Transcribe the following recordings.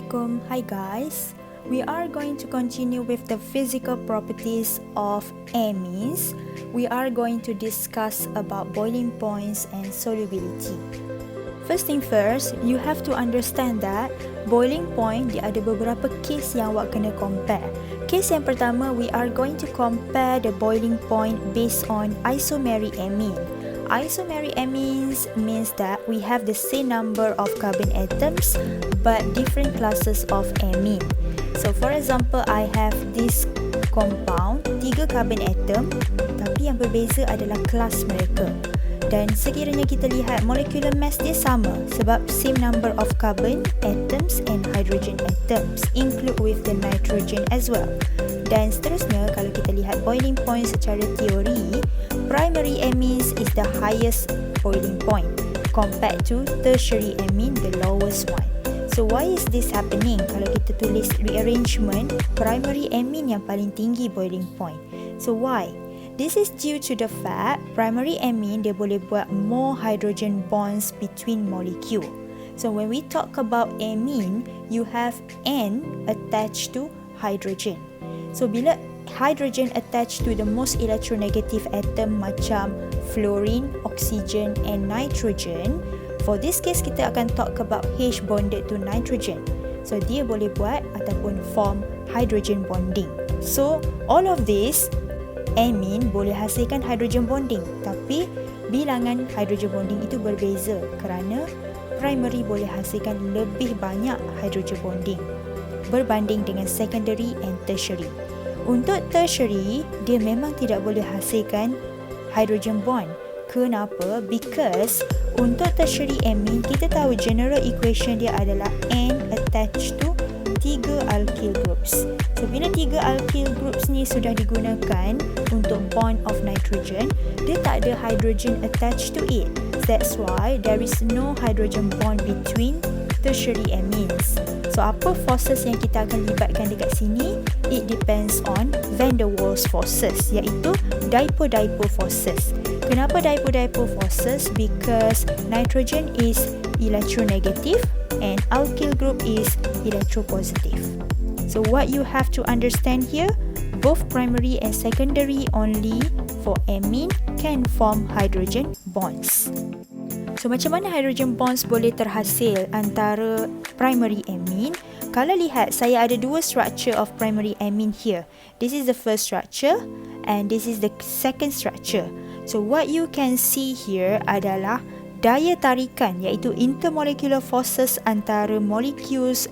Assalamualaikum. Hi guys. We are going to continue with the physical properties of amines. We are going to discuss about boiling points and solubility. First thing first, you have to understand that boiling point dia ada beberapa case yang awak kena compare. Case yang pertama, we are going to compare the boiling point based on isomeric amine. Isomeric amines means that we have the same number of carbon atoms but different classes of amine. So for example, I have this compound, 3 carbon atom tapi yang berbeza adalah kelas mereka. Dan sekiranya kita lihat molecular mass dia sama sebab same number of carbon atoms and hydrogen atoms include with the nitrogen as well. Dan seterusnya, kalau kita lihat boiling point secara teori, primary amines is the highest boiling point compared to tertiary amine, the lowest one. So why is this happening? Kalau kita tulis rearrangement, primary amine yang paling tinggi boiling point. So why? This is due to the fact primary amine dia boleh buat more hydrogen bonds between molecule. So when we talk about amine, you have N attached to hydrogen. So bila hydrogen attached to the most electronegative atom macam fluorine, oxygen and nitrogen, for this case kita akan talk about H bonded to nitrogen. So dia boleh buat ataupun form hydrogen bonding. So all of this amine boleh hasilkan hydrogen bonding, tapi bilangan hydrogen bonding itu berbeza kerana primary boleh hasilkan lebih banyak hydrogen bonding berbanding dengan secondary and tertiary. Untuk tertiary, dia memang tidak boleh hasilkan hydrogen bond. Kenapa? Because untuk tertiary amine, kita tahu general equation dia adalah N attached to 3 alkyl groups. So, bila 3 alkyl groups ni sudah digunakan untuk bond of nitrogen, dia tak ada hydrogen attached to it. That's why there is no hydrogen bond between tertiary amines. So, apa forces yang kita akan libatkan dekat sini? It depends on van der Waals forces, iaitu dipole-dipole forces. Kenapa dipole-dipole forces? Because nitrogen is electronegative and alkyl group is electropositive. So what you have to understand here, both primary and secondary only for amine can form hydrogen bonds. So macam mana hydrogen bonds boleh terhasil antara primary amine? Kalau lihat, saya ada 2 structure of primary amine here. This is the first structure and this is the second structure. So what you can see here adalah daya tarikan, iaitu intermolecular forces antara molecules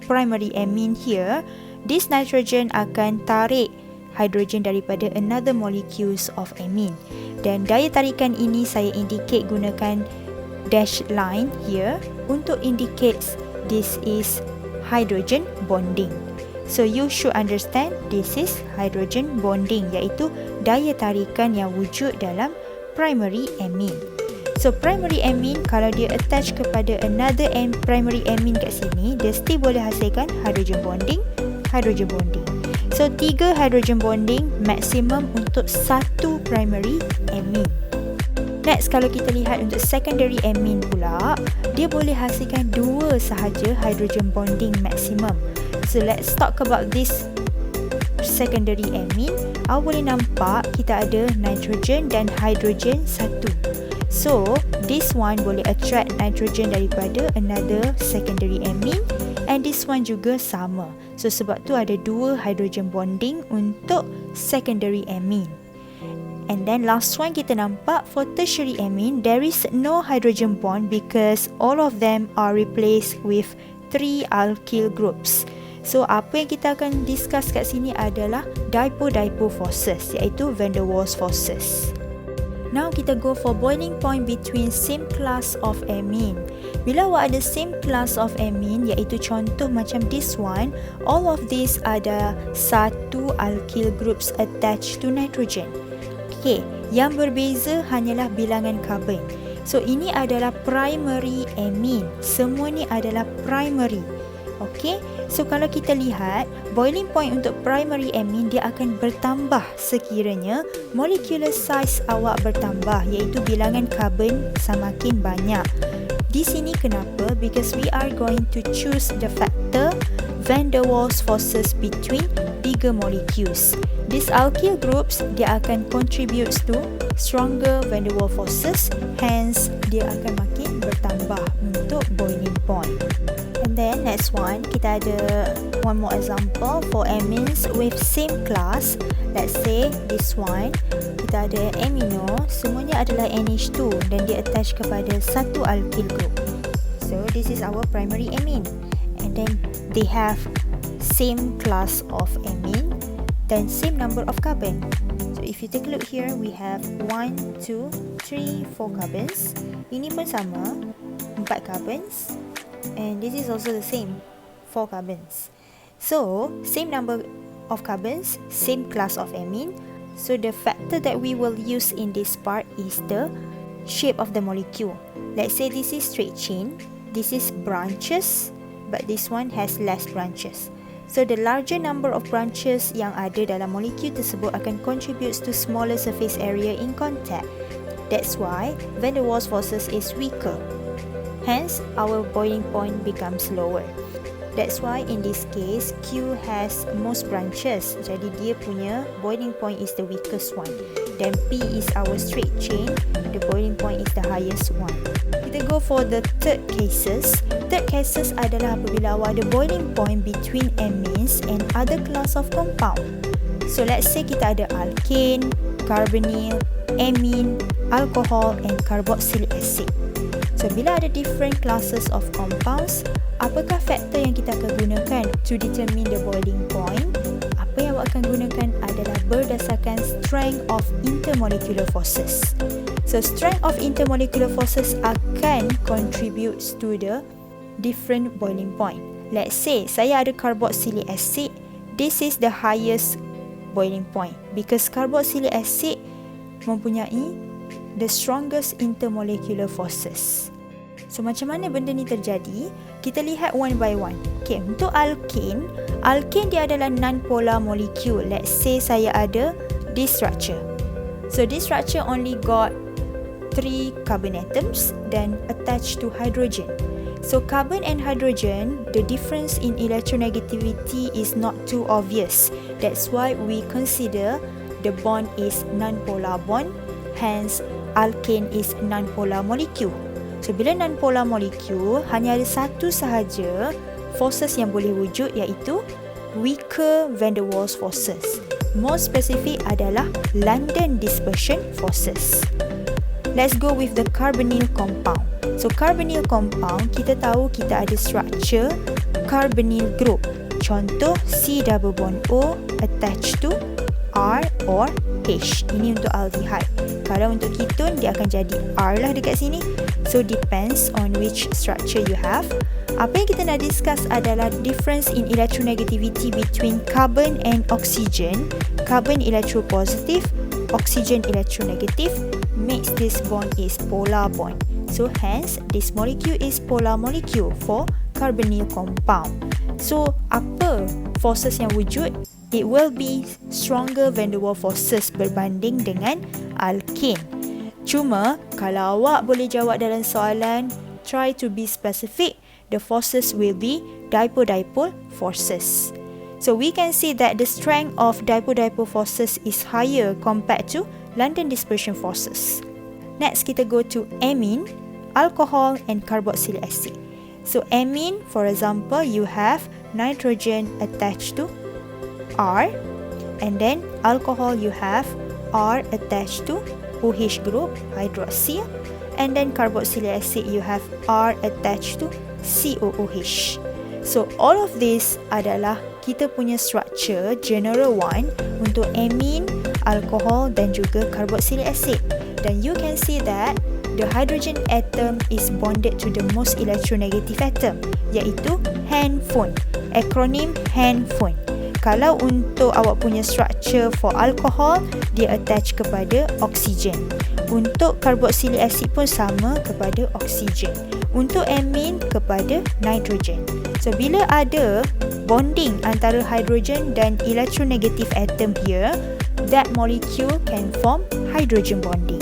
primary amine here. This nitrogen akan tarik hydrogen daripada another molecules of amine. Dan daya tarikan ini saya indicate gunakan dash line here untuk indicate this is hydrogen bonding. So you should understand this is hydrogen bonding, iaitu daya tarikan yang wujud dalam primary amine. So primary amine kalau dia attach kepada another primary amine kat sini, dia still boleh hasilkan hydrogen bonding, hydrogen bonding. So 3 hydrogen bonding maksimum untuk 1 primary amine. Next, kalau kita lihat untuk secondary amine pula, dia boleh hasilkan 2 sahaja hydrogen bonding maksimum. So let's talk about this secondary amine. Awak boleh nampak kita ada nitrogen dan hydrogen 1. So, this one boleh attract nitrogen daripada another secondary amine and this one juga sama. So, sebab tu ada 2 hydrogen bonding untuk secondary amine. And then last one kita nampak for tertiary amine, there is no hydrogen bond because all of them are replaced with 3 alkyl groups. So, apa yang kita akan discuss kat sini adalah dipole-dipole forces, iaitu van der Waals forces. Now kita go for boiling point between same class of amine. Bila awak ada same class of amine, iaitu contoh macam this one, all of these ada 1 alkyl groups attached to nitrogen. Okay, yang berbeza hanyalah bilangan karbon. So ini adalah primary amine. Semua ni adalah primary. Okay, so kalau kita lihat boiling point untuk primary amine, dia akan bertambah sekiranya molecular size awak bertambah, iaitu bilangan karbon semakin banyak. Di sini kenapa? Because we are going to choose the fact factor van der Waals forces between bigger molecules. These alkyl groups, dia akan contributes to stronger van der Waals forces, hence dia akan makin bertambah untuk boiling point. And then next one, kita ada one more example for amines with same class. Let's say this one, kita ada amino, semuanya adalah NH2 dan dia attach kepada satu alkyl group. So this is our primary amine, and then they have same class of amine then same number of carbon. So if you take a look here, we have 1, 2, 3, 4 carbons. Ini pun sama, 4 carbons, and this is also the same, 4 carbons. So same number of carbons, same class of amine. So the factor that we will use in this part is the shape of the molecule. Let's say this is straight chain, this is branches, but this one has less branches. So the larger number of branches yang ada dalam molekul tersebut akan contributes to smaller surface area in contact. That's why van der Waals forces is weaker. Hence, our boiling point becomes lower. That's why in this case, Q has most branches. Jadi dia punya boiling point is the weakest one. Then P is our straight chain. The boiling point is the highest one. Kita go for the third cases. Third cases adalah apabila awak ada boiling point between amines and other class of compound. So let's say kita ada alkane, carbonyl, amine, alcohol and carboxylic acid. So bila ada different classes of compounds, apakah faktor yang kita akan gunakan to determine the boiling point? Apa yang awak akan gunakan adalah berdasarkan strength of intermolecular forces. So strength of intermolecular forces akan contributes to the different boiling point. Let's say saya ada carboxylic acid, this is the highest boiling point because carboxylic acid mempunyai the strongest intermolecular forces. So macam mana benda ni terjadi? Kita lihat one by one. Okay, untuk alkane, alkane dia adalah non-polar molecule. Let's say saya ada this structure. So this structure only got 3 carbon atoms then attached to hydrogen. So carbon and hydrogen, the difference in electronegativity is not too obvious. That's why we consider the bond is non-polar bond. Hence, alkane is non-polar molecule. So bila non-polar molecule, hanya ada satu sahaja forces yang boleh wujud, iaitu weaker van der Waals forces. More specific adalah London dispersion forces. Let's go with the carbonyl compound. So carbonyl compound, kita tahu kita ada structure carbonyl group. Contoh C double bond O attached to R or H. Ini untuk aldehyde. Kalau untuk ketone, dia akan jadi R lah dekat sini. So depends on which structure you have. Apa yang kita nak discuss adalah difference in electronegativity between carbon and oxygen. Carbon electropositive, oxygen electronegative, makes this bond is polar bond. So hence, this molecule is polar molecule for carbonyl compound. So apa forces yang wujud? It will be stronger van der Waals forces berbanding dengan alkane. Cuma, kalau awak boleh jawab dalam soalan, try to be specific, the forces will be dipole-dipole forces. So we can see that the strength of dipole-dipole forces is higher compared to London dispersion forces. Next, kita go to amine, alcohol and carboxylic acid. So amine, for example, you have nitrogen attached to R, and then alcohol you have R attached to OH group, hydroxyl, and then carboxylic acid you have R attached to COOH. So all of this adalah kita punya structure general one untuk amine, alcohol dan juga carboxylic acid. Dan you can see that the hydrogen atom is bonded to the most electronegative atom, iaitu handphone. Akronim handphone. Kalau untuk awak punya structure for alcohol, dia attach kepada oksigen. Untuk carboxylic acid pun sama kepada oksigen. Untuk amine kepada nitrogen. So bila ada bonding antara hydrogen dan electronegative atom here, that molecule can form hydrogen bonding.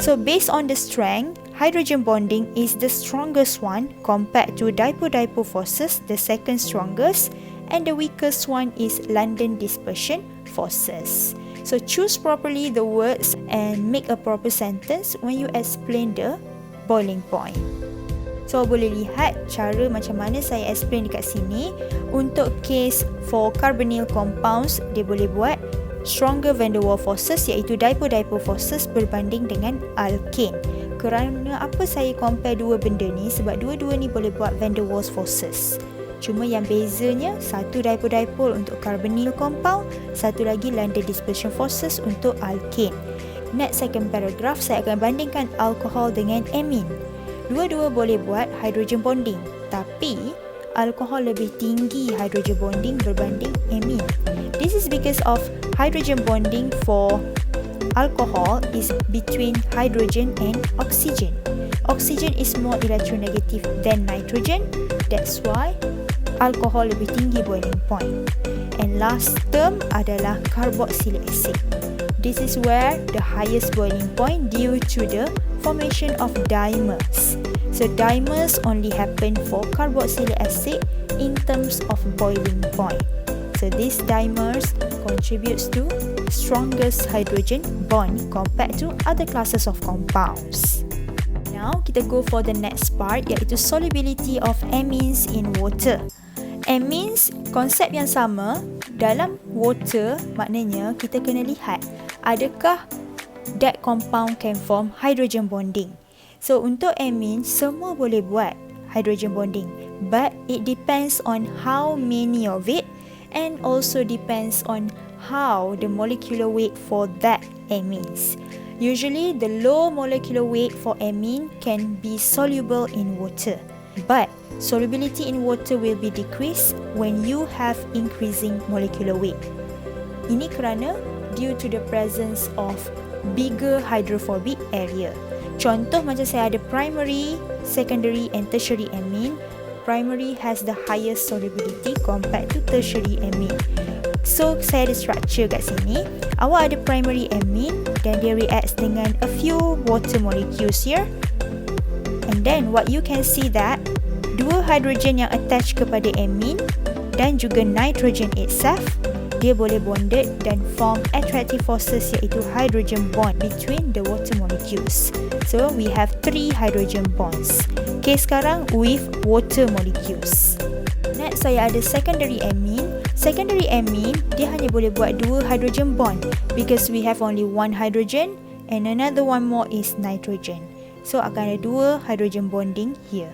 So based on the strength, hydrogen bonding is the strongest one compared to dipole-dipole forces, the second strongest, and the weakest one is London dispersion forces. So choose properly the words and make a proper sentence when you explain the boiling point. So boleh lihat cara macam mana saya explain dekat sini. Untuk case for carbonyl compounds, dia boleh buat stronger van der Waals forces iaitu dipole-dipole forces berbanding dengan alkane. Kerana apa saya compare dua benda ni? Sebab dua-dua ni boleh buat van der Waals forces. Cuma yang bezanya, satu dipole-dipole untuk carbonyl compound, satu lagi London dispersion forces untuk alkane. Next second paragraph, saya akan bandingkan alkohol dengan amine. Dua-dua boleh buat hydrogen bonding, tapi alkohol lebih tinggi hydrogen bonding berbanding amine. This is because of hydrogen bonding for alcohol is between hydrogen and oxygen. Oxygen is more electronegative than nitrogen. That's why alkohol lebih tinggi boiling point. And last term adalah carboxylic acid. This is where the highest boiling point due to the formation of dimers. So dimers only happen for carboxylic acid in terms of boiling point. So these dimers contributes to strongest hydrogen bond compared to other classes of compounds. Now kita go for the next part iaitu solubility of amines in water. Amines, konsep yang sama dalam water, maknanya kita kena lihat adakah that compound can form hydrogen bonding. So untuk amine, semua boleh buat hydrogen bonding, but it depends on how many of it and also depends on how the molecular weight for that amines. Usually the low molecular weight for amine can be soluble in water, but solubility in water will be decreased when you have increasing molecular weight. Ini kerana due to the presence of bigger hydrophobic area. Contoh macam saya ada primary, secondary and tertiary amine. Primary has the highest solubility compared to tertiary amine. So saya ada structure kat sini. Awak ada primary amine dan dia reacts dengan a few water molecules here. And then what you can see that dua hydrogen yang attach kepada amine dan juga nitrogen itself, dia boleh bonded dan form attractive forces iaitu hydrogen bond between the water molecules. So we have 3 hydrogen bonds. Okay, sekarang with water molecules. Next saya ada secondary amine. Secondary amine dia hanya boleh buat 2 hydrogen bond because we have only 1 hydrogen and another one more is nitrogen. So akan ada 2 hydrogen bonding here.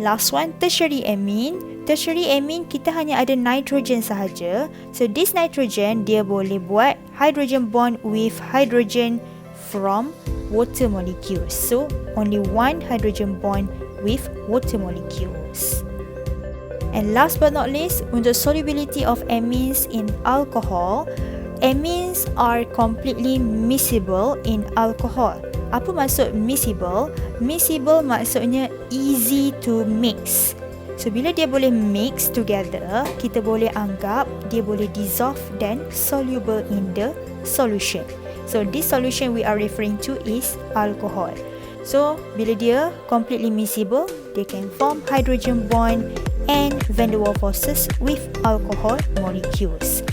Last one, tertiary amine. Tertiary amine kita hanya ada nitrogen sahaja. So this nitrogen dia boleh buat hydrogen bond with hydrogen from water molecules. So only 1 hydrogen bond with water molecules. And last but not least, untuk solubility of amines in alcohol, amines are completely miscible in alcohol. Apa maksud miscible? Miscible maksudnya easy to mix. So bila dia boleh mix together, kita boleh anggap dia boleh dissolve dan soluble in the solution. So this solution we are referring to is alcohol. So bila dia completely miscible, they can form hydrogen bond and van der Waals forces with alcohol molecules.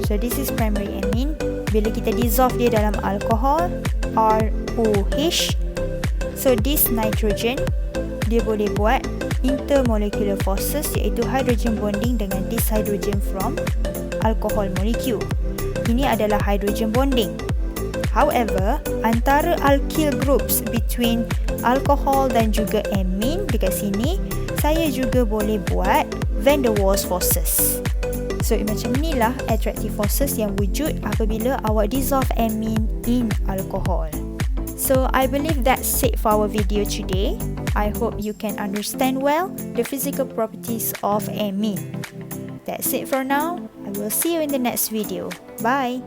So this is primary amine. Bila kita dissolve dia dalam alcohol, ROH, so this nitrogen dia boleh buat intermolecular forces iaitu hydrogen bonding dengan this hydrogen from alcohol molecule. Ini adalah hydrogen bonding. However, antara alkyl groups between alcohol dan juga amine dekat sini, saya juga boleh buat van der Waals forces. So macam inilah attractive forces yang wujud apabila awak dissolve amine in alcohol. So I believe that's it for our video today. I hope you can understand well the physical properties of amine. That's it for now. I will see you in the next video. Bye!